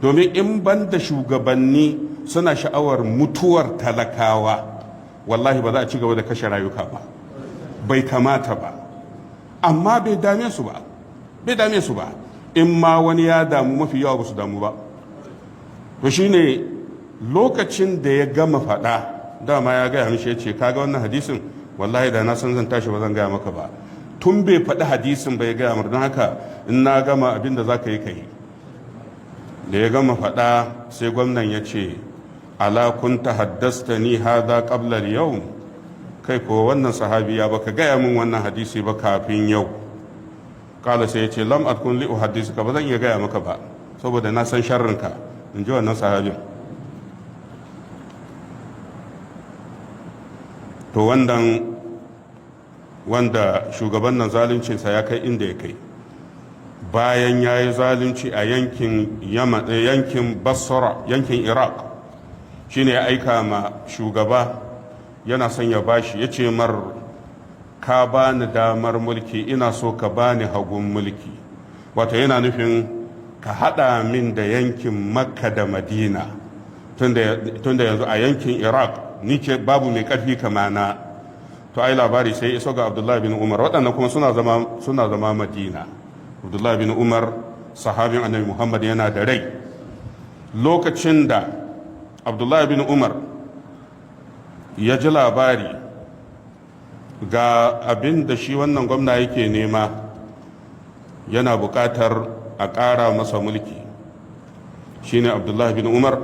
domin in ban da shugabanni suna sha'awar mutuwar talakawa wallahi ba za a ci gaba da kashe rayuka ba, bai kamata ba, amma bai dame su ba in ma wani ya damu mafi yawa ba su damu ba. to shine lokacin da ya gama faɗa dama ya gaya mishi ya ce kaga wannan hadisin wallahi da na san zan tashi ba zan gaya maka ba, tun bai faɗi hadisin bai gaya mar, don haka in na gama abin da za ka yi ka yi. da ya gama faɗa sai gwamnan ya ce ala kunta haddastani hadha qabla al-yawm, kai ko wannan sahabi ya baka gaya min wannan hadisi ba kafin yau. kala sai ya ce lam akun li uhaddisuka, ba zan iya gaya maka ba saboda na san sharrinka, in ji wannan sahabin. to wanda shugaban nan zaluncinsa ya kai inda ya kai, bayan ya yi zalunci a yankin basra, yankin iraq, shine ya aika ma shugaba yana son ya bashi, ya ce mar ka bani damar mulki ina so ka bani hagun mulki, wato yana nufin ka hada min da yankin makka da madina, tunda yanzu a yankin iraq ni ce babu mai karfi kamana. to ai labari sai iso ga abdullahi bin umar, waɗannan kuma suna zama madina. abdullahi bin umar sahabin annabi muhammad yana da rai lokacin da abdullahi bin umar ya ji labari ga abin da shi wannan gwamna yake nema, yana buƙatar a ƙara masa mulki. shine abdullahi bin umar